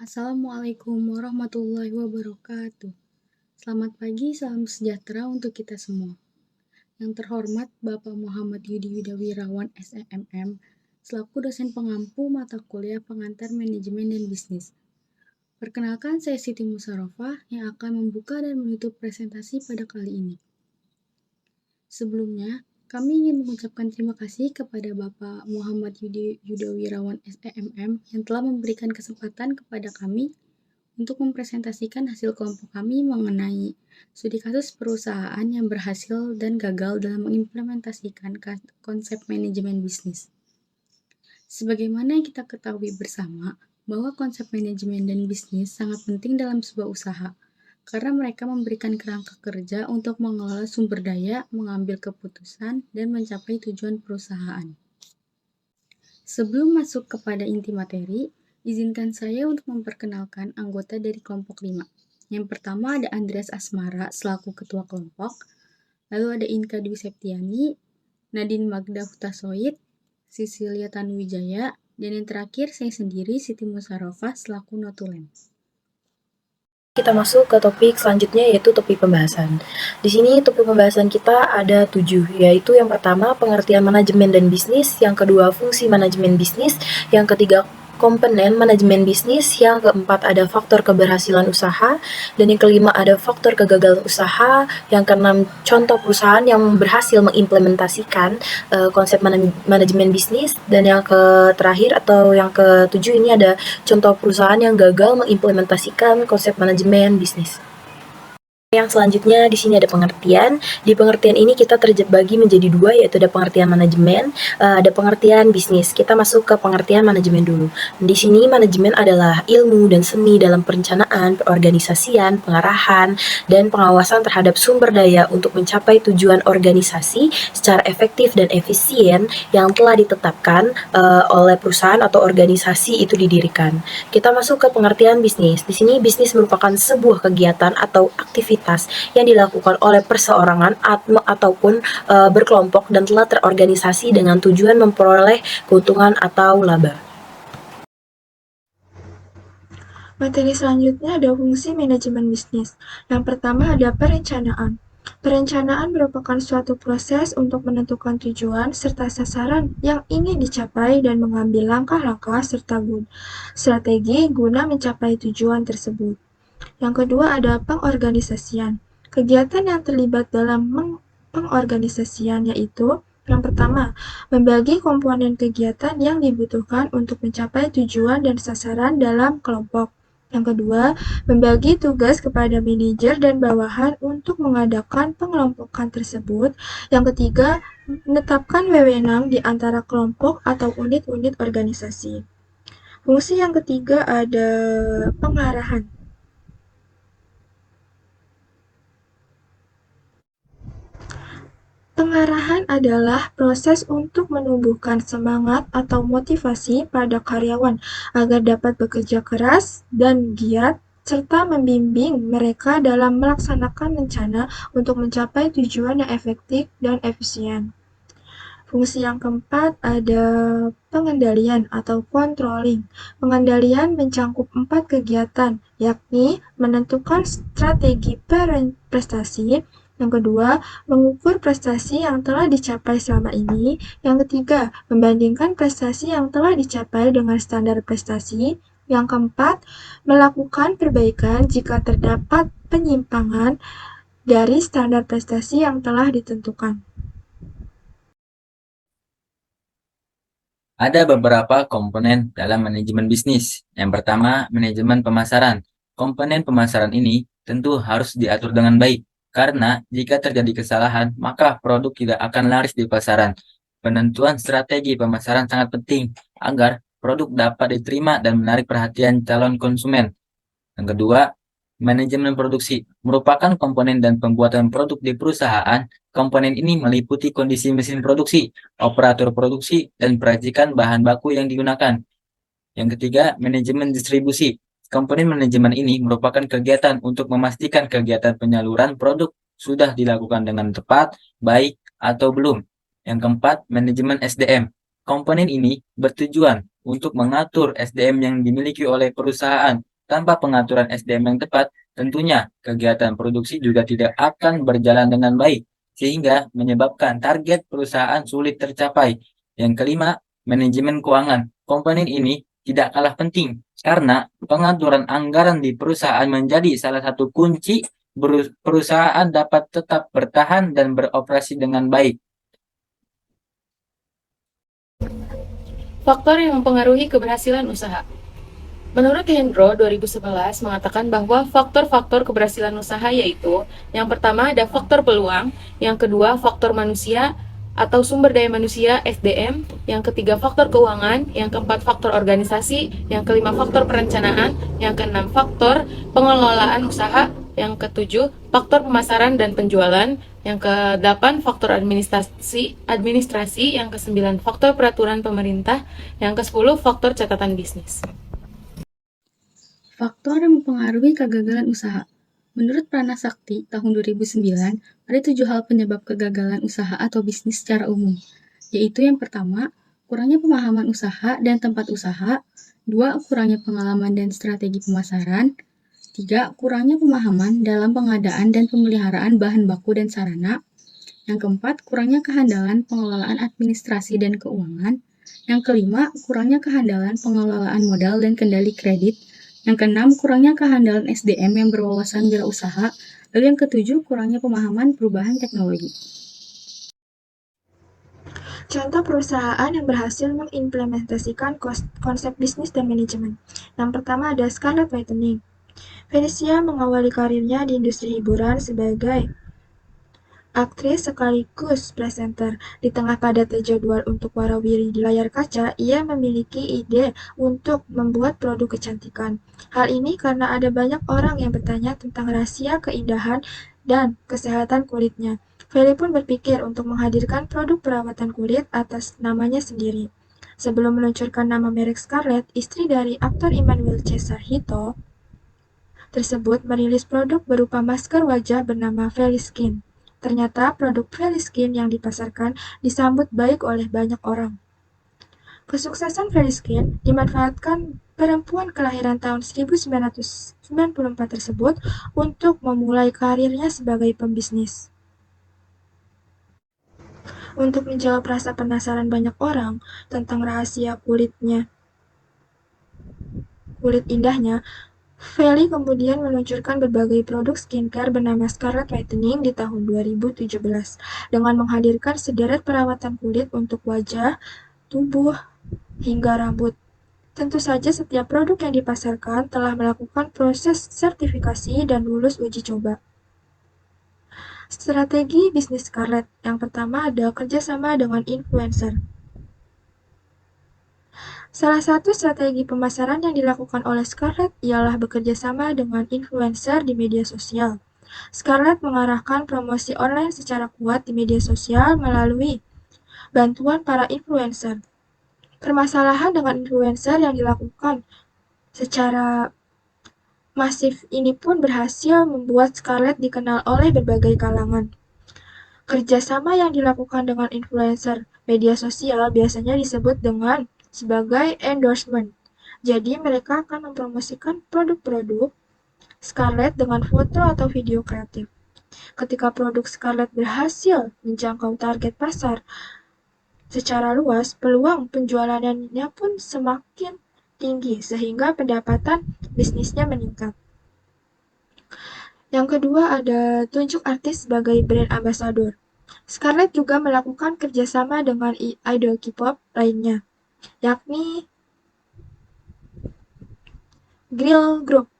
Assalamualaikum warahmatullahi wabarakatuh. Selamat pagi, salam sejahtera untuk kita semua. Yang terhormat Bapak Muhammad Yudi Widawirawan SMM, selaku dosen pengampu mata kuliah pengantar manajemen dan bisnis. Perkenalkan, saya Siti Musarofah yang akan membuka dan menutup presentasi pada kali ini. Sebelumnya, kami ingin mengucapkan terima kasih kepada Bapak Muhammad Yudi Widawirawan SMM yang telah memberikan kesempatan kepada kami untuk mempresentasikan hasil kelompok kami mengenai studi kasus perusahaan yang berhasil dan gagal dalam mengimplementasikan konsep manajemen bisnis. Sebagaimana yang kita ketahui bersama, bahwa konsep manajemen dan bisnis sangat penting dalam sebuah usaha, karena mereka memberikan kerangka kerja untuk mengelola sumber daya, mengambil keputusan, dan mencapai tujuan perusahaan. Sebelum masuk kepada inti materi, izinkan saya untuk memperkenalkan anggota dari kelompok 5. Yang pertama ada Andreas Asmara selaku ketua kelompok, lalu ada Inka Dwi Septiani, Nadine Magda Hutasoid, Sisilia Tanuwijaya, dan yang terakhir saya sendiri Siti Musarofah selaku notulen. Kita masuk ke topik selanjutnya, yaitu topik pembahasan. Di sini topik pembahasan kita ada 7, yaitu yang pertama pengertian manajemen dan bisnis, yang kedua fungsi manajemen bisnis, yang ketiga komponen manajemen bisnis, yang keempat ada faktor keberhasilan usaha, dan yang kelima ada faktor kegagalan usaha, yang keenam contoh perusahaan yang berhasil mengimplementasikan konsep manajemen bisnis, dan yang terakhir atau yang ketujuh ini ada contoh perusahaan yang gagal mengimplementasikan konsep manajemen bisnis. Yang selanjutnya di sini ada pengertian. Di pengertian ini kita terbagi menjadi 2, yaitu ada pengertian manajemen, ada pengertian bisnis. Kita masuk ke pengertian manajemen dulu. Di sini manajemen adalah ilmu dan seni dalam perencanaan, peorganisasian, pengarahan, dan pengawasan terhadap sumber daya untuk mencapai tujuan organisasi secara efektif dan efisien yang telah ditetapkan oleh perusahaan atau organisasi itu didirikan. Kita masuk ke pengertian bisnis. Di sini bisnis merupakan sebuah kegiatan atau aktivitas yang dilakukan oleh perseorangan ataupun berkelompok dan telah terorganisasi dengan tujuan memperoleh keuntungan atau laba. Materi selanjutnya ada fungsi manajemen bisnis. Yang pertama ada perencanaan. Perencanaan merupakan suatu proses untuk menentukan tujuan serta sasaran yang ingin dicapai dan mengambil langkah-langkah serta strategi guna mencapai tujuan tersebut. Yang kedua ada pengorganisasian. Kegiatan yang terlibat dalam pengorganisasian yaitu yang pertama, membagi komponen kegiatan yang dibutuhkan untuk mencapai tujuan dan sasaran dalam kelompok. Yang kedua, membagi tugas kepada manajer dan bawahan untuk mengadakan pengelompokan tersebut. Yang ketiga, menetapkan wewenang di antara kelompok atau unit-unit organisasi. Fungsi yang ketiga ada pengarahan. Pengarahan adalah proses untuk menumbuhkan semangat atau motivasi pada karyawan agar dapat bekerja keras dan giat serta membimbing mereka dalam melaksanakan rencana untuk mencapai tujuan yang efektif dan efisien. Fungsi yang keempat ada pengendalian atau controlling. Pengendalian mencangkup 4 kegiatan, yakni menentukan strategi prestasi, yang kedua, mengukur prestasi yang telah dicapai selama ini. Yang ketiga, membandingkan prestasi yang telah dicapai dengan standar prestasi. Yang keempat, melakukan perbaikan jika terdapat penyimpangan dari standar prestasi yang telah ditentukan. Ada beberapa komponen dalam manajemen bisnis. Yang pertama, manajemen pemasaran. Komponen pemasaran ini tentu harus diatur dengan baik, karena jika terjadi kesalahan, maka produk tidak akan laris di pasaran. Penentuan strategi pemasaran sangat penting agar produk dapat diterima dan menarik perhatian calon konsumen. Yang kedua, manajemen produksi merupakan komponen dan pembuatan produk di perusahaan. Komponen ini meliputi kondisi mesin produksi, operator produksi, dan peracikan bahan baku yang digunakan. Yang ketiga, manajemen distribusi. Komponen manajemen ini merupakan kegiatan untuk memastikan kegiatan penyaluran produk sudah dilakukan dengan tepat, baik, atau belum. Yang keempat, manajemen SDM. Komponen ini bertujuan untuk mengatur SDM yang dimiliki oleh perusahaan Tanpa pengaturan SDM yang tepat, tentunya kegiatan produksi juga tidak akan berjalan dengan baik, sehingga menyebabkan target perusahaan sulit tercapai. Yang kelima, manajemen keuangan. Komponen ini tidak kalah penting, karena pengaturan anggaran di perusahaan menjadi salah satu kunci perusahaan dapat tetap bertahan dan beroperasi dengan baik. Faktor yang mempengaruhi keberhasilan usaha. Menurut Hendro 2011 mengatakan bahwa faktor-faktor keberhasilan usaha yaitu yang pertama ada faktor peluang, yang kedua faktor manusia atau sumber daya manusia (SDM), yang ketiga faktor keuangan, yang keempat faktor organisasi, yang kelima faktor perencanaan, yang keenam faktor pengelolaan usaha, yang ketujuh faktor pemasaran dan penjualan, yang kedelapan faktor administrasi, yang kesembilan faktor peraturan pemerintah, yang kesepuluh faktor catatan bisnis. Faktor yang mempengaruhi kegagalan usaha. Menurut Pranasakti tahun 2009, ada 7 hal penyebab kegagalan usaha atau bisnis secara umum, yaitu yang pertama, kurangnya pemahaman usaha dan tempat usaha, 2. Kurangnya pengalaman dan strategi pemasaran, 3. Kurangnya pemahaman dalam pengadaan dan pemeliharaan bahan baku dan sarana, yang keempat, kurangnya kehandalan pengelolaan administrasi dan keuangan, yang kelima, kurangnya kehandalan pengelolaan modal dan kendali kredit, yang keenam, kurangnya kehandalan SDM yang berwawasan wirausaha, lalu yang ketujuh, kurangnya pemahaman perubahan teknologi. Contoh perusahaan yang berhasil mengimplementasikan konsep bisnis dan manajemen. Yang pertama ada Scarlett Whitening. Felicia mengawali karirnya di industri hiburan sebagai aktris sekaligus presenter. Di tengah padatnya jadwal untuk warawiri di layar kaca, ia memiliki ide untuk membuat produk kecantikan. Hal ini karena ada banyak orang yang bertanya tentang rahasia keindahan dan kesehatan kulitnya. Feli pun berpikir untuk menghadirkan produk perawatan kulit atas namanya sendiri. Sebelum meluncurkan nama merek Scarlett, istri dari aktor Emmanuel Cesar Hito tersebut merilis produk berupa masker wajah bernama Feli Skin. Ternyata produk Feli Skin yang dipasarkan disambut baik oleh banyak orang. Kesuksesan Feli Skin dimanfaatkan perempuan kelahiran tahun 1994 tersebut untuk memulai karirnya sebagai pembisnis. Untuk menjawab rasa penasaran banyak orang tentang rahasia kulit indahnya, Feli kemudian meluncurkan berbagai produk skincare bernama Scarlett Whitening di tahun 2017 dengan menghadirkan sederet perawatan kulit untuk wajah, tubuh, hingga rambut. Tentu saja setiap produk yang dipasarkan telah melakukan proses sertifikasi dan lulus uji coba. Strategi bisnis Scarlett. Yang pertama ada kerjasama dengan influencer. Salah satu strategi pemasaran yang dilakukan oleh Scarlett ialah bekerja sama dengan influencer di media sosial. Scarlett mengarahkan promosi online secara kuat di media sosial melalui bantuan para influencer. Permasalahan dengan influencer yang dilakukan secara masif ini pun berhasil membuat Scarlett dikenal oleh berbagai kalangan. Kerjasama yang dilakukan dengan influencer media sosial biasanya disebut dengan sebagai endorsement. Jadi mereka akan mempromosikan produk-produk Scarlett dengan foto atau video kreatif. Ketika produk Scarlett berhasil menjangkau target pasar secara luas, peluang penjualannya pun semakin tinggi sehingga pendapatan bisnisnya meningkat. Yang kedua ada tunjuk artis sebagai brand ambassador. Scarlett juga melakukan kerjasama dengan idol K-pop lainnya, yakni Girl Group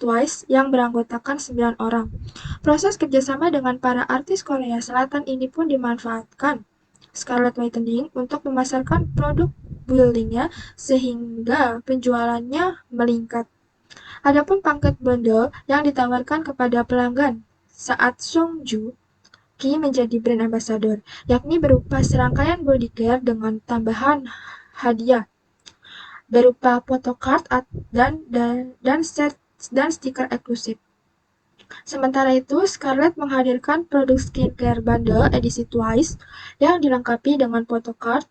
Twice yang beranggotakan 9 orang. Proses kerjasama dengan para artis Korea Selatan ini pun dimanfaatkan Scarlett Whitening untuk memasarkan produk buildingnya sehingga penjualannya meningkat. Adapun paket bundle yang ditawarkan kepada pelanggan saat Songju Ki menjadi brand ambassador, yakni berupa serangkaian body care dengan tambahan hadiah berupa photocard dan stiker eksklusif. Sementara itu, Scarlett menghadirkan produk skincare bundle edisi Twice yang dilengkapi dengan photocard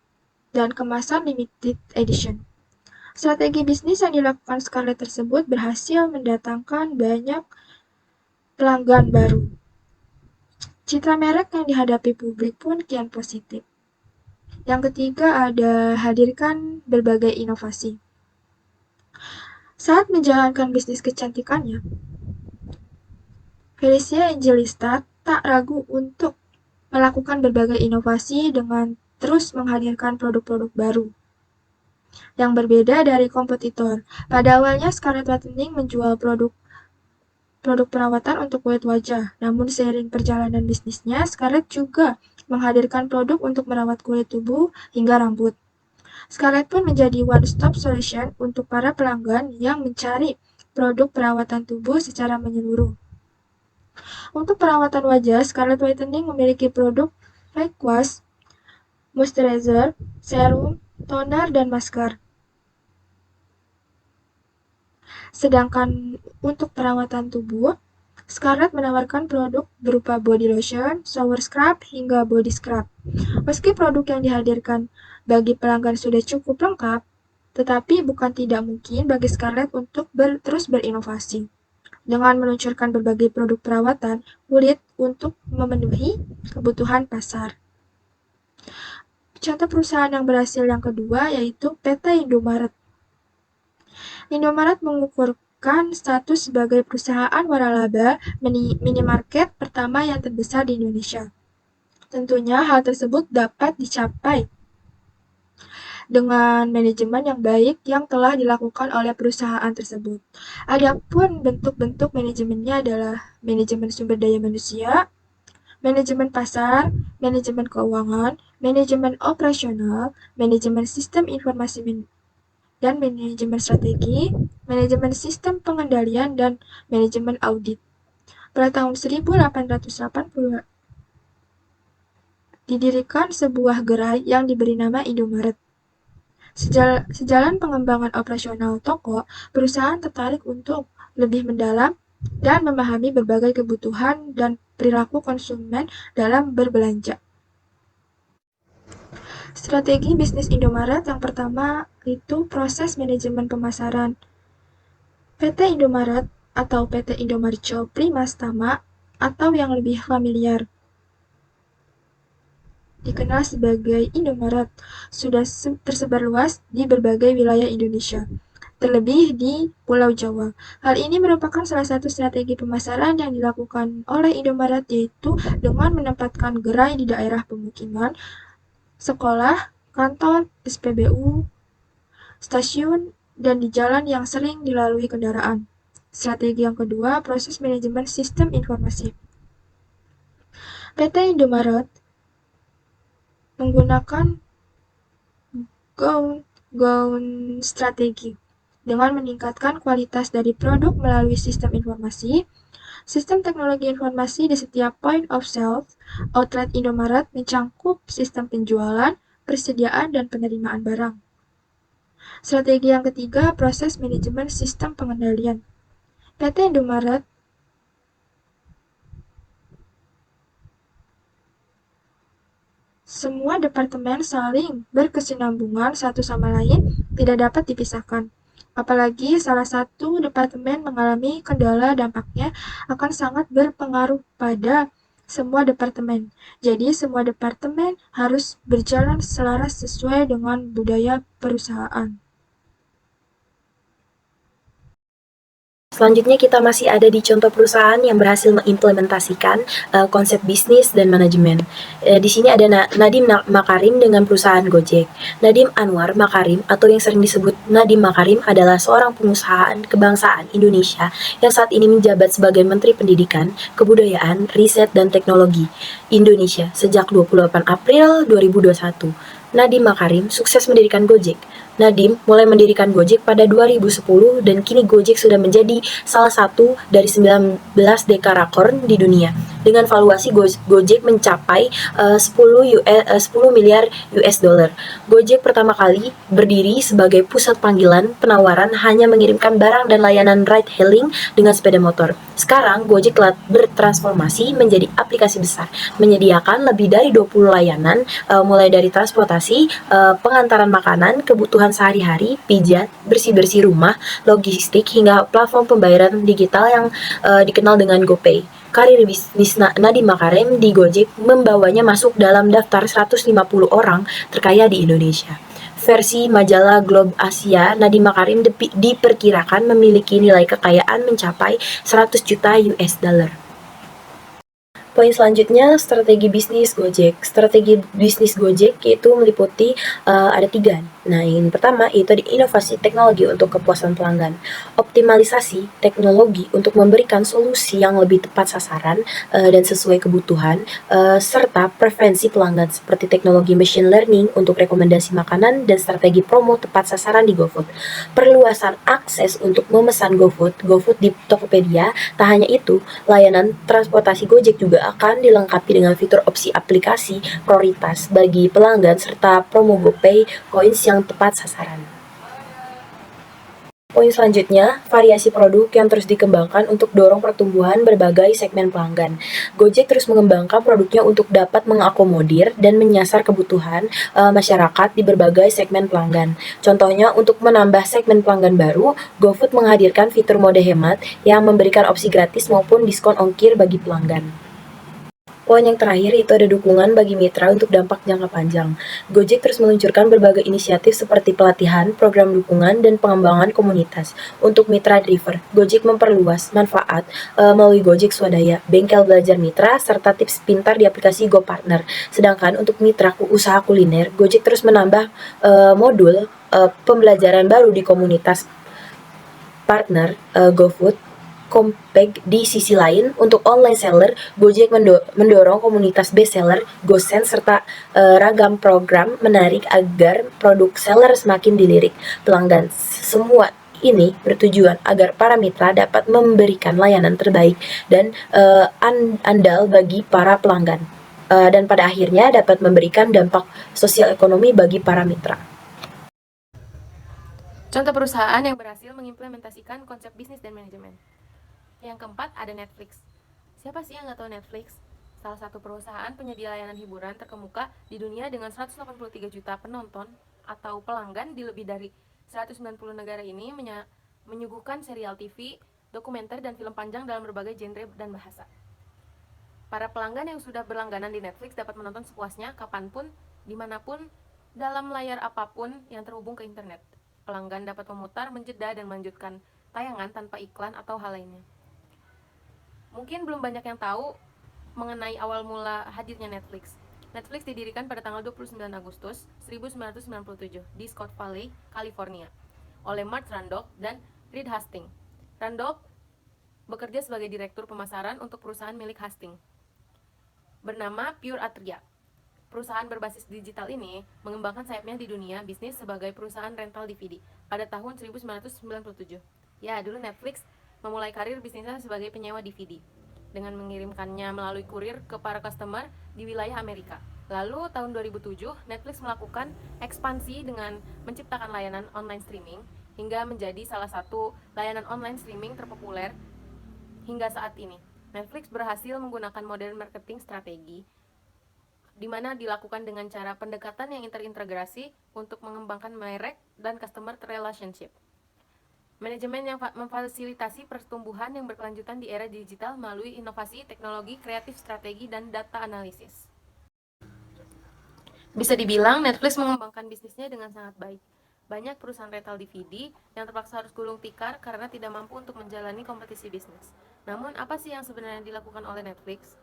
dan kemasan limited edition. Strategi bisnis yang dilakukan Scarlett tersebut berhasil mendatangkan banyak pelanggan baru. Citra merek yang dihadapi publik pun kian positif. Yang ketiga ada hadirkan berbagai inovasi. Saat menjalankan bisnis kecantikannya, Felicia Angelista tak ragu untuk melakukan berbagai inovasi dengan terus menghadirkan produk-produk baru yang berbeda dari kompetitor. Pada awalnya, Scarlett Whitening menjual produk perawatan untuk kulit wajah, namun seiring perjalanan bisnisnya, Scarlett juga menghadirkan produk untuk merawat kulit tubuh hingga rambut. Scarlett pun menjadi one-stop solution untuk para pelanggan yang mencari produk perawatan tubuh secara menyeluruh. Untuk perawatan wajah, Scarlett Whitening memiliki produk face wash, moisturizer, serum, toner, dan masker. Sedangkan untuk perawatan tubuh, Scarlett menawarkan produk berupa body lotion, shower scrub, hingga body scrub. Meski produk yang dihadirkan bagi pelanggan sudah cukup lengkap, tetapi bukan tidak mungkin bagi Scarlett untuk terus berinovasi dengan meluncurkan berbagai produk perawatan kulit untuk memenuhi kebutuhan pasar. Contoh perusahaan yang berhasil yang kedua yaitu PT Indomaret. Indomaret mengukurkan status sebagai perusahaan waralaba minimarket pertama yang terbesar di Indonesia. Tentunya hal tersebut dapat dicapai dengan manajemen yang baik yang telah dilakukan oleh perusahaan tersebut. Adapun bentuk-bentuk manajemennya adalah manajemen sumber daya manusia, manajemen pasar, manajemen keuangan, manajemen operasional, manajemen sistem informasi dan manajemen strategi, manajemen sistem pengendalian, dan manajemen audit. Pada tahun 1880 didirikan sebuah gerai yang diberi nama Indomaret. Sejalan pengembangan operasional toko, perusahaan tertarik untuk lebih mendalam dan memahami berbagai kebutuhan dan perilaku konsumen dalam berbelanja. Strategi bisnis Indomaret yang pertama itu proses manajemen pemasaran. PT Indomaret atau PT Indomaretjo Primastama atau yang lebih familiar dikenal sebagai Indomaret sudah tersebar luas di berbagai wilayah Indonesia, terlebih di Pulau Jawa. Hal ini merupakan salah satu strategi pemasaran yang dilakukan oleh Indomaret, yaitu dengan menempatkan gerai di daerah pemukiman, sekolah, kantor, SPBU, stasiun, dan di jalan yang sering dilalui kendaraan. Strategi yang kedua, proses manajemen sistem informasi. PT Indomaret menggunakan gaun strategi dengan meningkatkan kualitas dari produk melalui sistem informasi. Sistem teknologi informasi di setiap point of sale outlet Indomaret mencangkup sistem penjualan, persediaan, dan penerimaan barang. Strategi yang ketiga, proses manajemen sistem pengendalian. PT Indomaret semua departemen saling berkesinambungan satu sama lain, tidak dapat dipisahkan. Apalagi salah satu departemen mengalami kendala, dampaknya akan sangat berpengaruh pada semua departemen. Jadi semua departemen harus berjalan selaras sesuai dengan budaya perusahaan. Selanjutnya kita masih ada di contoh perusahaan yang berhasil mengimplementasikan konsep bisnis dan manajemen. Di sini ada Nadiem Makarim dengan perusahaan Gojek. Nadiem Anwar Makarim atau yang sering disebut Nadiem Makarim adalah seorang pengusaha kebangsaan Indonesia yang saat ini menjabat sebagai Menteri Pendidikan, Kebudayaan, Riset, dan Teknologi Indonesia sejak 28 April 2021. Nadiem Makarim sukses mendirikan Gojek. Nadiem mulai mendirikan Gojek pada 2010 dan kini Gojek sudah menjadi salah satu dari 19 dekarakorn di dunia. Dengan valuasi Gojek mencapai 10 miliar US dollar. Gojek pertama kali berdiri sebagai pusat panggilan penawaran hanya mengirimkan barang dan layanan ride hailing dengan sepeda motor. Sekarang Gojek telah bertransformasi menjadi aplikasi besar, menyediakan lebih dari 20 layanan mulai dari transportasi, pengantaran makanan, kebutuhan kebutuhan sehari-hari, pijat, bersih-bersih rumah, logistik, hingga platform pembayaran digital yang dikenal dengan GoPay. Karir bisnis Nadiem Makarim di Gojek membawanya masuk dalam daftar 150 orang terkaya di Indonesia. Versi majalah Globe Asia, Nadiem Makarim diperkirakan memiliki nilai kekayaan mencapai 100 juta US dollar. Poin selanjutnya, strategi bisnis Gojek. Strategi bisnis Gojek yaitu meliputi ada 3. Nah, yang pertama yaitu inovasi teknologi untuk kepuasan pelanggan, optimalisasi teknologi untuk memberikan solusi yang lebih tepat sasaran dan sesuai kebutuhan, serta preferensi pelanggan seperti teknologi machine learning untuk rekomendasi makanan dan strategi promo tepat sasaran di GoFood. Perluasan akses untuk memesan GoFood di Tokopedia. Tak hanya itu, layanan transportasi Gojek juga akan dilengkapi dengan fitur opsi aplikasi prioritas bagi pelanggan serta promo GoPay Coins yang tepat sasaran. Poin selanjutnya, variasi produk yang terus dikembangkan untuk dorong pertumbuhan berbagai segmen pelanggan. Gojek terus mengembangkan produknya untuk dapat mengakomodir dan menyasar kebutuhan masyarakat di berbagai segmen pelanggan. Contohnya, untuk menambah segmen pelanggan baru, GoFood menghadirkan fitur mode hemat yang memberikan opsi gratis maupun diskon ongkir bagi pelanggan. Poin yang terakhir itu ada dukungan bagi mitra untuk dampak jangka panjang. Gojek terus meluncurkan berbagai inisiatif seperti pelatihan, program dukungan, dan pengembangan komunitas. Untuk mitra driver, Gojek memperluas manfaat melalui Gojek Swadaya, bengkel belajar mitra, serta tips pintar di aplikasi GoPartner. Sedangkan untuk mitra usaha kuliner, Gojek terus menambah modul pembelajaran baru di komunitas partner GoFood. Compact. Di sisi lain, untuk online seller, Gojek mendorong komunitas best seller, GoSend, serta ragam program menarik agar produk seller semakin dilirik pelanggan. Semua ini bertujuan agar para mitra dapat memberikan layanan terbaik dan andal bagi para pelanggan, dan pada akhirnya dapat memberikan dampak sosial ekonomi bagi para mitra. Contoh perusahaan yang berhasil mengimplementasikan konsep bisnis dan manajemen. Yang keempat, ada Netflix. Siapa sih yang nggak tahu Netflix? Salah satu perusahaan penyedia layanan hiburan terkemuka di dunia dengan 183 juta penonton atau pelanggan di lebih dari 190 negara ini menyuguhkan serial TV, dokumenter, dan film panjang dalam berbagai genre dan bahasa. Para pelanggan yang sudah berlangganan di Netflix dapat menonton sepuasnya, kapanpun, dimanapun, dalam layar apapun yang terhubung ke internet. Pelanggan dapat memutar, menjeda, dan melanjutkan tayangan tanpa iklan atau hal lainnya. Mungkin belum banyak yang tahu mengenai awal mula hadirnya Netflix. Netflix didirikan pada tanggal 29 Agustus 1997 di Scott Valley, California, oleh Mark Randolph dan Reed Hastings. Randolph bekerja sebagai direktur pemasaran untuk perusahaan milik Hastings, bernama Pure Atria. Perusahaan berbasis digital ini mengembangkan sayapnya di dunia bisnis sebagai perusahaan rental DVD pada tahun 1997. Ya, dulu Netflix memulai karir bisnisnya sebagai penyewa DVD dengan mengirimkannya melalui kurir ke para customer di wilayah Amerika. Lalu tahun 2007, Netflix melakukan ekspansi dengan menciptakan layanan online streaming hingga menjadi salah satu layanan online streaming terpopuler hingga saat ini. Netflix berhasil menggunakan model marketing strategi di mana dilakukan dengan cara pendekatan yang terintegrasi untuk mengembangkan merek dan customer relationship. Manajemen yang memfasilitasi pertumbuhan yang berkelanjutan di era digital melalui inovasi, teknologi, kreatif, strategi, dan data analisis. Bisa dibilang Netflix mengembangkan bisnisnya dengan sangat baik. Banyak perusahaan rental DVD yang terpaksa harus gulung tikar karena tidak mampu untuk menjalani kompetisi bisnis. Namun, apa sih yang sebenarnya dilakukan oleh Netflix?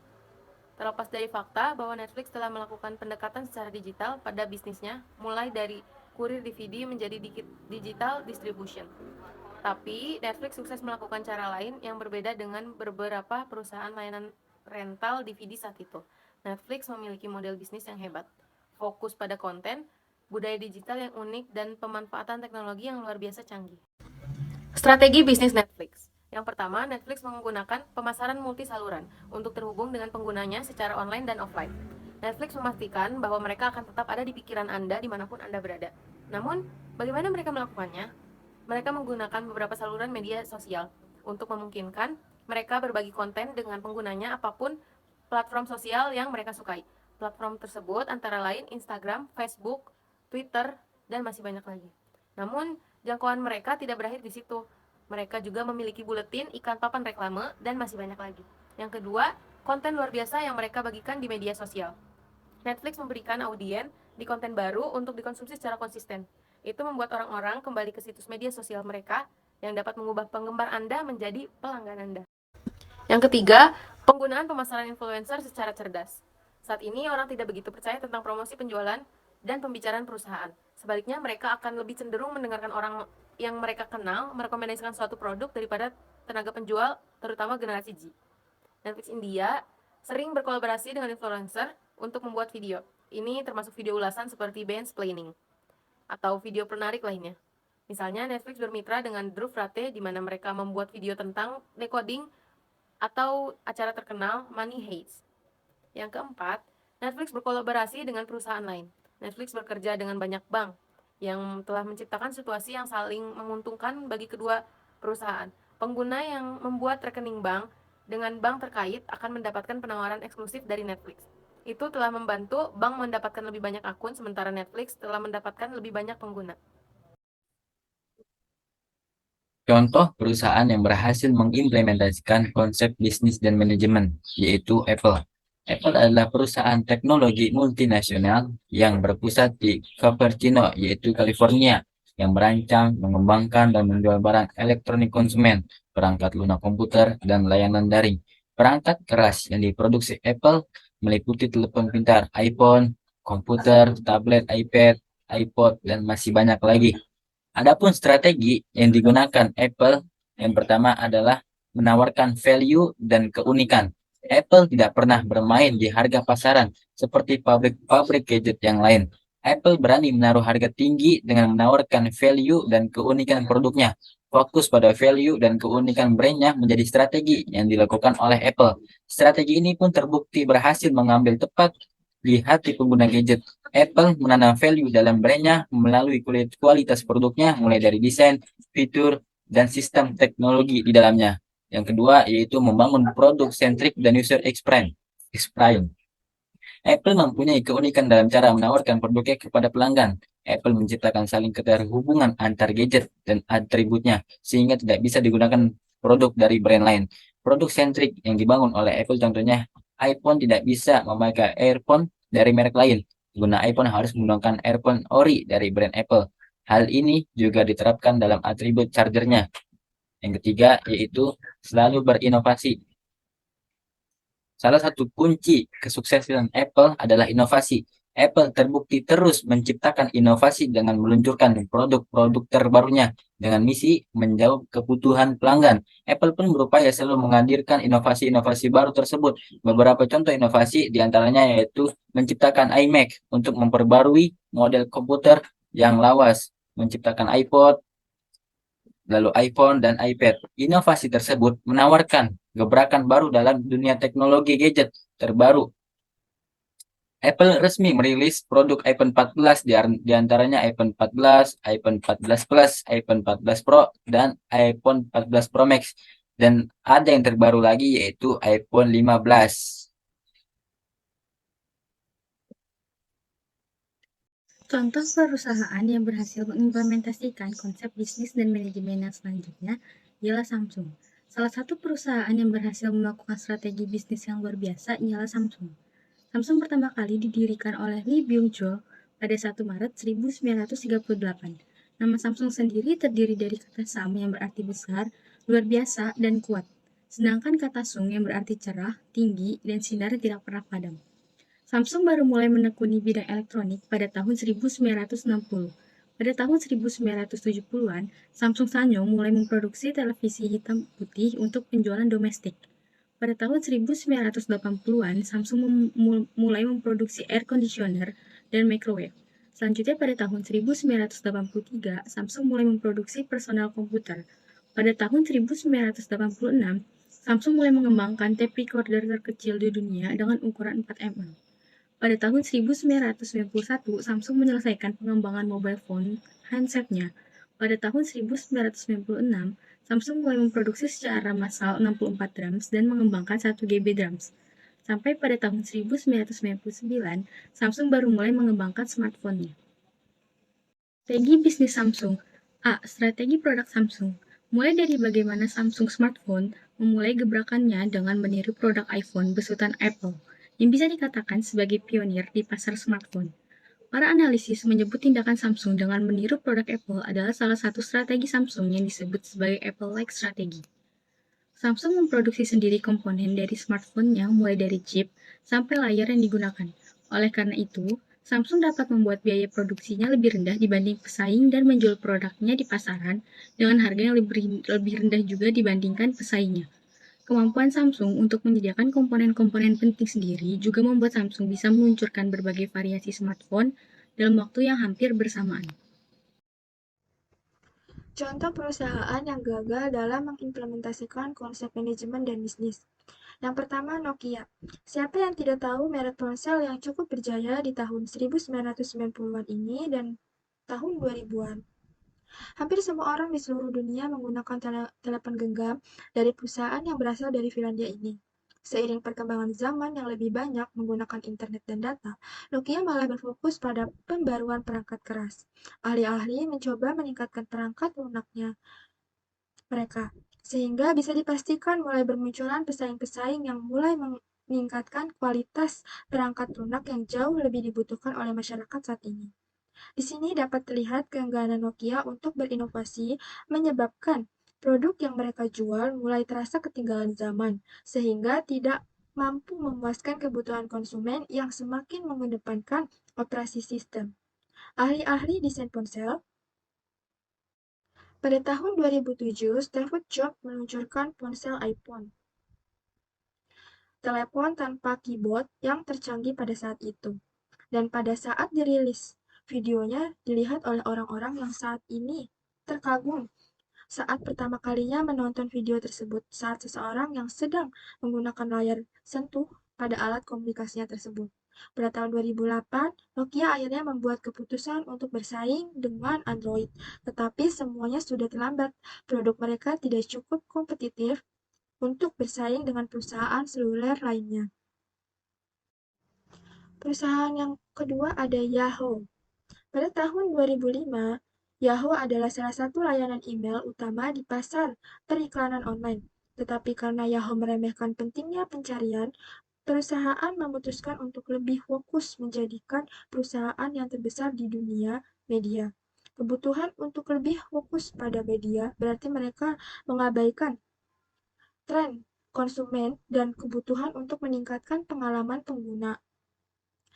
Terlepas dari fakta bahwa Netflix telah melakukan pendekatan secara digital pada bisnisnya, mulai dari kurir DVD menjadi digital distribution. Tapi, Netflix sukses melakukan cara lain yang berbeda dengan beberapa perusahaan layanan rental DVD saat itu. Netflix memiliki model bisnis yang hebat, fokus pada konten, budaya digital yang unik, dan pemanfaatan teknologi yang luar biasa canggih. Strategi bisnis Netflix. Yang pertama, Netflix menggunakan pemasaran multi saluran untuk terhubung dengan penggunanya secara online dan offline. Netflix memastikan bahwa mereka akan tetap ada di pikiran Anda dimanapun Anda berada. Namun, bagaimana mereka melakukannya? Mereka menggunakan beberapa saluran media sosial untuk memungkinkan mereka berbagi konten dengan penggunanya apapun platform sosial yang mereka sukai. Platform tersebut antara lain Instagram, Facebook, Twitter, dan masih banyak lagi. Namun, jangkauan mereka tidak berakhir di situ. Mereka juga memiliki buletin, iklan papan reklame, dan masih banyak lagi. Yang kedua, konten luar biasa yang mereka bagikan di media sosial. Netflix memberikan audien di konten baru untuk dikonsumsi secara konsisten. Itu membuat orang-orang kembali ke situs media sosial mereka yang dapat mengubah penggemar Anda menjadi pelanggan Anda. Yang ketiga, penggunaan pemasaran influencer secara cerdas. Saat ini orang tidak begitu percaya tentang promosi penjualan dan pembicaraan perusahaan. Sebaliknya, mereka akan lebih cenderung mendengarkan orang yang mereka kenal merekomendasikan suatu produk daripada tenaga penjual, terutama generasi Z. Netflix India sering berkolaborasi dengan influencer untuk membuat video. Ini termasuk video ulasan seperti mansplaining atau video penarik lainnya. Misalnya, Netflix bermitra dengan Dhruv Rathi di mana mereka membuat video tentang decoding atau acara terkenal Money Heist. Yang keempat, Netflix berkolaborasi dengan perusahaan lain. Netflix bekerja dengan banyak bank yang telah menciptakan situasi yang saling menguntungkan bagi kedua perusahaan. Pengguna yang membuat rekening bank dengan bank terkait akan mendapatkan penawaran eksklusif dari Netflix. Itu telah membantu bank mendapatkan lebih banyak akun, sementara Netflix telah mendapatkan lebih banyak pengguna. Contoh perusahaan yang berhasil mengimplementasikan konsep bisnis dan manajemen, yaitu Apple. Apple adalah perusahaan teknologi multinasional yang berpusat di Cupertino, yaitu California, yang merancang, mengembangkan, dan menjual barang elektronik konsumen, perangkat lunak komputer, dan layanan daring. Perangkat keras yang diproduksi Apple meliputi telepon pintar, iPhone, komputer, tablet, iPad, iPod, dan masih banyak lagi. Adapun strategi yang digunakan Apple yang pertama adalah menawarkan value dan keunikan. Apple tidak pernah bermain di harga pasaran seperti pabrik-pabrik gadget yang lain. Apple berani menaruh harga tinggi dengan menawarkan value dan keunikan produknya. Fokus pada value dan keunikan brandnya menjadi strategi yang dilakukan oleh Apple. Strategi ini pun terbukti berhasil mengambil tepat di hati pengguna gadget. Apple menanam value dalam brandnya melalui kualitas produknya, mulai dari desain, fitur, dan sistem teknologi di dalamnya. Yang kedua yaitu membangun produk centric dan user experience. Apple mempunyai keunikan dalam cara menawarkan produknya kepada pelanggan. Apple menciptakan saling keterhubungan antar gadget dan atributnya, sehingga tidak bisa digunakan produk dari brand lain. Produk centric yang dibangun oleh Apple contohnya, iPhone tidak bisa memakai earphone dari merek lain. Pengguna iPhone harus menggunakan earphone ori dari brand Apple. Hal ini juga diterapkan dalam atribut chargernya. Yang ketiga yaitu selalu berinovasi. Salah satu kunci kesuksesan Apple adalah inovasi. Apple terbukti terus menciptakan inovasi dengan meluncurkan produk-produk terbarunya dengan misi menjawab kebutuhan pelanggan. Apple pun berupaya selalu menghadirkan inovasi-inovasi baru tersebut. Beberapa contoh inovasi diantaranya yaitu menciptakan iMac untuk memperbarui model komputer yang lawas, menciptakan iPod, lalu iPhone dan iPad. Inovasi tersebut menawarkan gebrakan baru dalam dunia teknologi gadget terbaru. Apple resmi merilis produk iPhone 14 di antaranya iPhone 14, iPhone 14 Plus, iPhone 14 Pro, dan iPhone 14 Pro Max. Dan ada yang terbaru lagi yaitu iPhone 15. Contoh perusahaan yang berhasil mengimplementasikan konsep bisnis dan manajemen yang selanjutnya ialah Samsung. Salah satu perusahaan yang berhasil melakukan strategi bisnis yang luar biasa ialah Samsung. Samsung pertama kali didirikan oleh Lee Byung-chul pada 1 Maret 1938. Nama Samsung sendiri terdiri dari kata Sam yang berarti besar, luar biasa, dan kuat. Sedangkan kata Sung yang berarti cerah, tinggi, dan sinar tidak pernah padam. Samsung baru mulai menekuni bidang elektronik pada tahun 1960. Pada tahun 1970-an, Samsung Sanyo mulai memproduksi televisi hitam putih untuk penjualan domestik. Pada tahun 1980-an, Samsung mulai memproduksi air conditioner dan microwave. Selanjutnya pada tahun 1983, Samsung mulai memproduksi personal komputer. Pada tahun 1986, Samsung mulai mengembangkan tape recorder terkecil di dunia dengan ukuran 4 mm. Pada tahun 1991, Samsung menyelesaikan pengembangan mobile phone handsetnya. Pada tahun 1996, Samsung mulai memproduksi secara massal 64 drums dan mengembangkan 1 GB drums. Sampai pada tahun 1999, Samsung baru mulai mengembangkan smartphone-nya. Strategi bisnis Samsung. A. Strategi produk Samsung. Mulai dari bagaimana Samsung Smartphone memulai gebrakannya dengan meniru produk iPhone besutan Apple, yang bisa dikatakan sebagai pionir di pasar smartphone. Para analisis menyebut tindakan Samsung dengan meniru produk Apple adalah salah satu strategi Samsung yang disebut sebagai Apple-like strategi. Samsung memproduksi sendiri komponen dari smartphone-nya mulai dari chip sampai layar yang digunakan. Oleh karena itu, Samsung dapat membuat biaya produksinya lebih rendah dibanding pesaing dan menjual produknya di pasaran dengan harga yang lebih rendah juga dibandingkan pesaingnya. Kemampuan Samsung untuk menyediakan komponen-komponen penting sendiri juga membuat Samsung bisa meluncurkan berbagai variasi smartphone dalam waktu yang hampir bersamaan. Contoh perusahaan yang gagal dalam mengimplementasikan konsep manajemen dan bisnis. Yang pertama, Nokia. Siapa yang tidak tahu merek ponsel yang cukup berjaya di tahun 1990-an ini dan tahun 2000-an? Hampir semua orang di seluruh dunia menggunakan telepon genggam dari perusahaan yang berasal dari Finlandia ini. Seiring perkembangan zaman yang lebih banyak menggunakan internet dan data, Nokia malah berfokus pada pembaruan perangkat keras. Ahli-ahli mencoba meningkatkan perangkat lunaknya mereka, sehingga bisa dipastikan mulai bermunculan pesaing-pesaing yang mulai meningkatkan kualitas perangkat lunak yang jauh lebih dibutuhkan oleh masyarakat saat ini. Di sini dapat terlihat keengganan Nokia untuk berinovasi menyebabkan produk yang mereka jual mulai terasa ketinggalan zaman, sehingga tidak mampu memuaskan kebutuhan konsumen yang semakin mengedepankan operasi sistem. Ahli-ahli desain ponsel. Pada tahun 2007, Steve Jobs meluncurkan ponsel iPhone, telepon tanpa keyboard yang tercanggih pada saat itu. Dan pada saat dirilis, videonya dilihat oleh orang-orang yang saat ini terkagum saat pertama kalinya menonton video tersebut saat seseorang yang sedang menggunakan layar sentuh pada alat komunikasinya tersebut. Pada tahun 2008, Nokia akhirnya membuat keputusan untuk bersaing dengan Android, tetapi semuanya sudah terlambat. Produk mereka tidak cukup kompetitif untuk bersaing dengan perusahaan seluler lainnya. Perusahaan yang kedua ada Yahoo! Pada tahun 2005, Yahoo adalah salah satu layanan email utama di pasar periklanan online. Tetapi karena Yahoo meremehkan pentingnya pencarian, perusahaan memutuskan untuk lebih fokus menjadikan perusahaan yang terbesar di dunia media. Kebutuhan untuk lebih fokus pada media berarti mereka mengabaikan tren konsumen dan kebutuhan untuk meningkatkan pengalaman pengguna.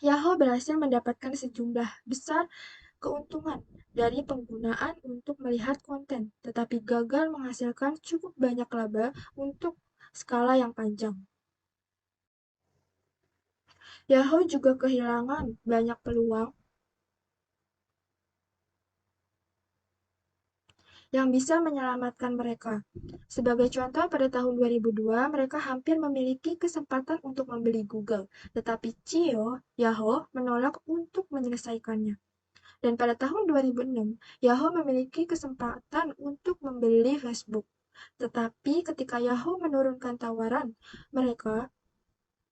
Yahoo berhasil mendapatkan sejumlah besar keuntungan dari penggunaan untuk melihat konten, tetapi gagal menghasilkan cukup banyak laba untuk skala yang panjang. Yahoo juga kehilangan banyak peluang yang bisa menyelamatkan mereka. Sebagai contoh, pada tahun 2002, mereka hampir memiliki kesempatan untuk membeli Google, tetapi CEO Yahoo menolak untuk menyelesaikannya. Dan pada tahun 2006, Yahoo memiliki kesempatan untuk membeli Facebook. Tetapi ketika Yahoo menurunkan tawaran mereka,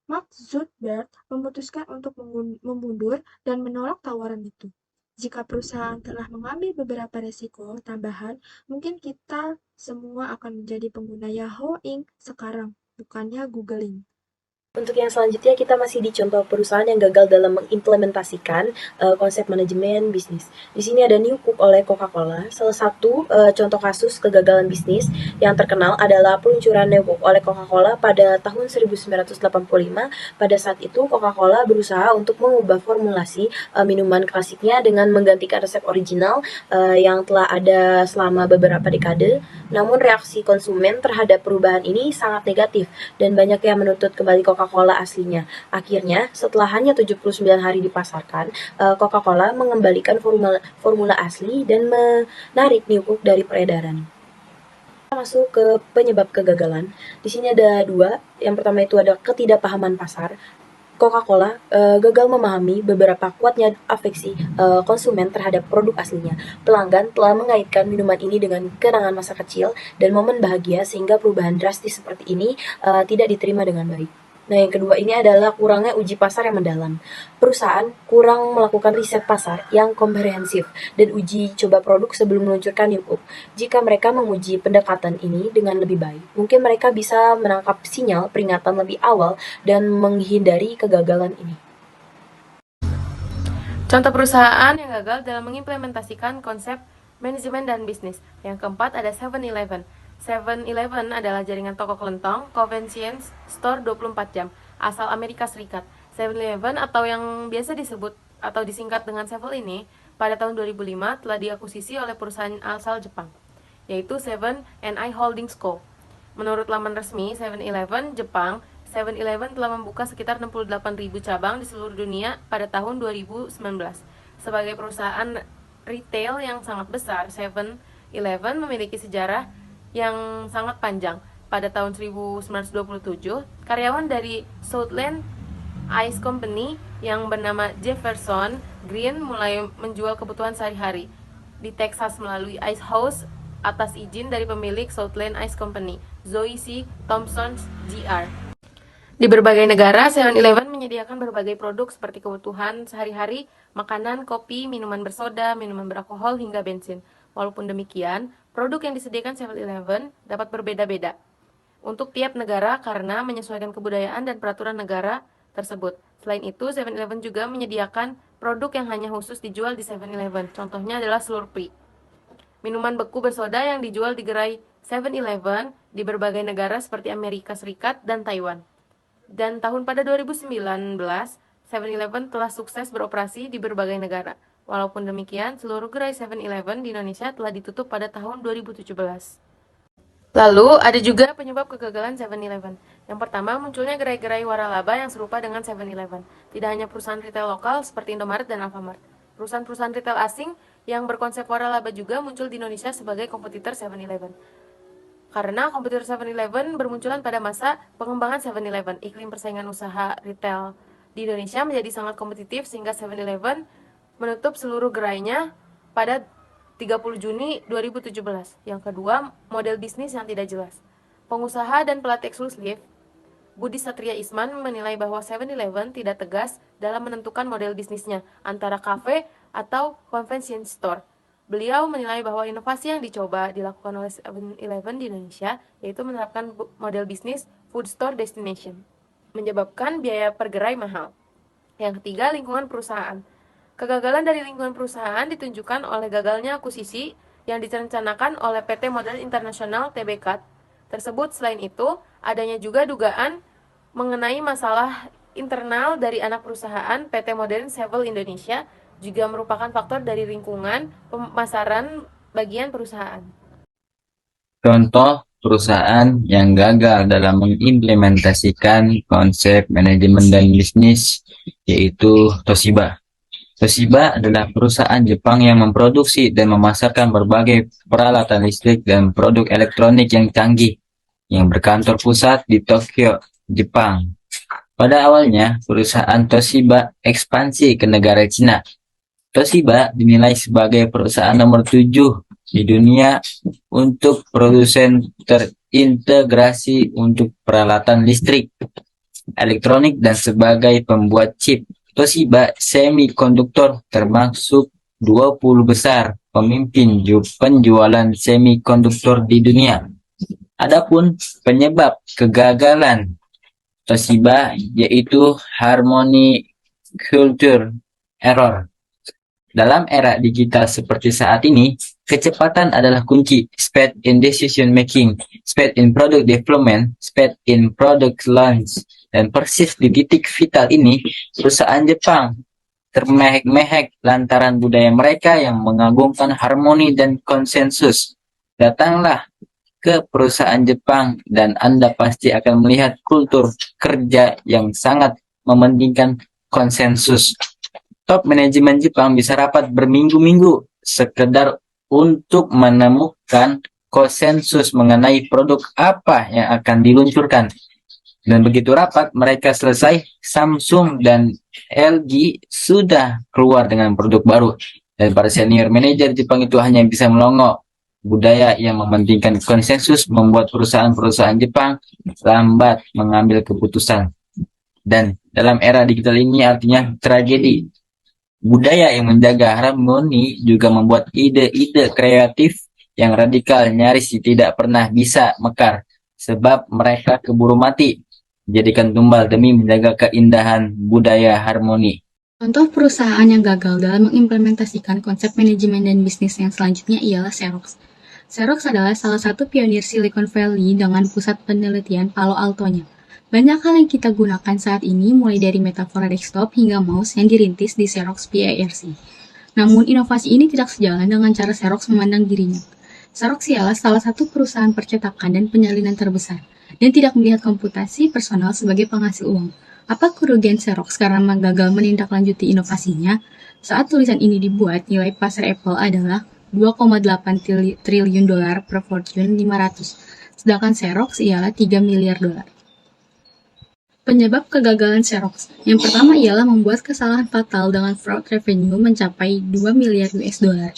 Mark Zuckerberg memutuskan untuk mundur dan menolak tawaran itu. Jika perusahaan telah mengambil beberapa resiko tambahan, mungkin kita semua akan menjadi pengguna Yahoo Inc. sekarang, bukannya Google Inc. Untuk yang selanjutnya kita masih di contoh perusahaan yang gagal dalam mengimplementasikan konsep manajemen bisnis. Di sini ada New Coke oleh Coca-Cola. Salah satu contoh kasus kegagalan bisnis yang terkenal adalah peluncuran New Coke oleh Coca-Cola pada tahun 1985. Pada saat itu Coca-Cola berusaha untuk mengubah formulasi minuman klasiknya dengan menggantikan resep original yang telah ada selama beberapa dekade. Namun reaksi konsumen terhadap perubahan ini sangat negatif dan banyak yang menuntut kembali Coca-Cola aslinya. Akhirnya, setelah hanya 79 hari dipasarkan, Coca-Cola mengembalikan formula asli dan menarik New Coke dari peredaran. Kita masuk ke penyebab kegagalan. Di sini ada dua. Yang pertama itu ada ketidakpahaman pasar. Coca-Cola gagal memahami beberapa kuatnya afeksi konsumen terhadap produk aslinya. Pelanggan telah mengaitkan minuman ini dengan kenangan masa kecil dan momen bahagia sehingga perubahan drastis seperti ini tidak diterima dengan baik. Nah, yang kedua ini adalah kurangnya uji pasar yang mendalam. Perusahaan kurang melakukan riset pasar yang komprehensif dan uji coba produk sebelum meluncurkan YouTube. Jika mereka menguji pendekatan ini dengan lebih baik, mungkin mereka bisa menangkap sinyal peringatan lebih awal dan menghindari kegagalan ini. Contoh perusahaan yang gagal dalam mengimplementasikan konsep manajemen dan bisnis. Yang keempat ada 7-Eleven. 7-Eleven adalah jaringan toko kelentong, convenience store 24 jam, asal Amerika Serikat. 7-Eleven atau yang biasa disebut atau disingkat dengan 7 ini, pada tahun 2005 telah diakuisisi oleh perusahaan asal Jepang, yaitu 7&i Holdings Co. Menurut laman resmi 7-Eleven Jepang, 7-Eleven telah membuka sekitar 68.000 cabang di seluruh dunia pada tahun 2019. Sebagai perusahaan retail yang sangat besar, 7-Eleven memiliki sejarah yang sangat panjang. Pada tahun 1927, karyawan dari Southland Ice Company yang bernama Jefferson Green mulai menjual kebutuhan sehari-hari di Texas melalui Ice House atas izin dari pemilik Southland Ice Company, Zoe C. Thompson Jr. Di berbagai negara, 7-Eleven menyediakan berbagai produk seperti kebutuhan sehari-hari, makanan, kopi, minuman bersoda, minuman beralkohol, hingga bensin. Walaupun demikian, produk yang disediakan 7-Eleven dapat berbeda-beda untuk tiap negara karena menyesuaikan kebudayaan dan peraturan negara tersebut. Selain itu, 7-Eleven juga menyediakan produk yang hanya khusus dijual di 7-Eleven. Contohnya adalah Slurpee, minuman beku bersoda yang dijual di gerai 7-Eleven di berbagai negara seperti Amerika Serikat dan Taiwan. Dan pada 2019, 7-Eleven telah sukses beroperasi di berbagai negara. Walaupun demikian, seluruh gerai 7-Eleven di Indonesia telah ditutup pada tahun 2017. Lalu, ada juga penyebab kegagalan 7-Eleven. Yang pertama, munculnya gerai-gerai waralaba yang serupa dengan 7-Eleven. Tidak hanya perusahaan retail lokal seperti Indomaret dan Alfamart. Perusahaan-perusahaan retail asing yang berkonsep waralaba juga muncul di Indonesia sebagai kompetitor 7-Eleven. Karena kompetitor 7-Eleven bermunculan pada masa pengembangan 7-Eleven, iklim persaingan usaha retail di Indonesia menjadi sangat kompetitif sehingga 7-Eleven menutup seluruh gerainya pada 30 Juni 2017. Yang kedua, model bisnis yang tidak jelas. Pengusaha dan pelatih eksklusif Budi Satria Isman menilai bahwa 7-Eleven tidak tegas dalam menentukan model bisnisnya antara kafe atau convenience store. Beliau menilai bahwa inovasi yang dicoba dilakukan oleh 7-Eleven di Indonesia yaitu menerapkan model bisnis food store destination, menyebabkan biaya per gerai mahal. Yang ketiga, lingkungan perusahaan. Kegagalan dari lingkungan perusahaan ditunjukkan oleh gagalnya akuisisi yang direncanakan oleh PT Modern International Tbk tersebut. Selain itu, adanya juga dugaan mengenai masalah internal dari anak perusahaan PT Modern Sevel Indonesia juga merupakan faktor dari lingkungan pemasaran bagian perusahaan. Contoh perusahaan yang gagal dalam mengimplementasikan konsep manajemen dan bisnis yaitu Toshiba. Toshiba adalah perusahaan Jepang yang memproduksi dan memasarkan berbagai peralatan listrik dan produk elektronik yang canggih yang berkantor pusat di Tokyo, Jepang. Pada awalnya, perusahaan Toshiba ekspansi ke negara Cina. Toshiba dinilai sebagai perusahaan nomor 7 di dunia untuk produsen terintegrasi untuk peralatan listrik, elektronik, dan sebagai pembuat chip. Toshiba Semiconductor termasuk 20 besar pemimpin penjualan semikonduktor di dunia. Adapun penyebab kegagalan Toshiba yaitu harmony culture error. Dalam era digital seperti saat ini, kecepatan adalah kunci. Speed in decision making, speed in product development, speed in product launch, dan persis di titik vital ini, perusahaan Jepang termehek-mehek lantaran budaya mereka yang mengagungkan harmoni dan konsensus. Datanglah ke perusahaan Jepang dan Anda pasti akan melihat kultur kerja yang sangat mementingkan konsensus. Top manajemen Jepang bisa rapat berminggu-minggu sekedar untuk menemukan konsensus mengenai produk apa yang akan diluncurkan. Dan begitu rapat mereka selesai, Samsung dan LG sudah keluar dengan produk baru. Dan para senior manajer Jepang itu hanya bisa melongo. Budaya yang mementingkan konsensus membuat perusahaan-perusahaan Jepang lambat mengambil keputusan. Dan dalam era digital ini artinya tragedi. Budaya yang menjaga harmoni juga membuat ide-ide kreatif yang radikal nyaris tidak pernah bisa mekar, sebab mereka keburu mati, dijadikan tumbal demi menjaga keindahan budaya harmoni. Contoh perusahaan yang gagal dalam mengimplementasikan konsep manajemen dan bisnis yang selanjutnya ialah Xerox. Xerox adalah salah satu pionir Silicon Valley dengan pusat penelitian Palo Alto-nya. Banyak hal yang kita gunakan saat ini, mulai dari metafora desktop hingga mouse yang dirintis di Xerox PLC. Namun, inovasi ini tidak sejalan dengan cara Xerox memandang dirinya. Xerox ialah salah satu perusahaan percetakan dan penyalinan terbesar, dan tidak melihat komputasi personal sebagai penghasil uang. Apa kerugian Xerox karena gagal menindaklanjuti inovasinya? Saat tulisan ini dibuat, nilai pasar Apple adalah 2,8 triliun dolar per Fortune 500, sedangkan Xerox ialah 3 miliar dolar. Penyebab kegagalan Xerox. Yang pertama ialah membuat kesalahan fatal dengan fraud revenue mencapai 2 miliar US dollar.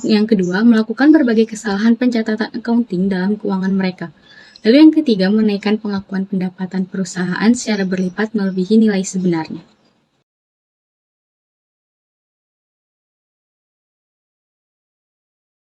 Yang kedua, melakukan berbagai kesalahan pencatatan accounting dalam keuangan mereka. Lalu yang ketiga, menaikkan pengakuan pendapatan perusahaan secara berlipat melebihi nilai sebenarnya.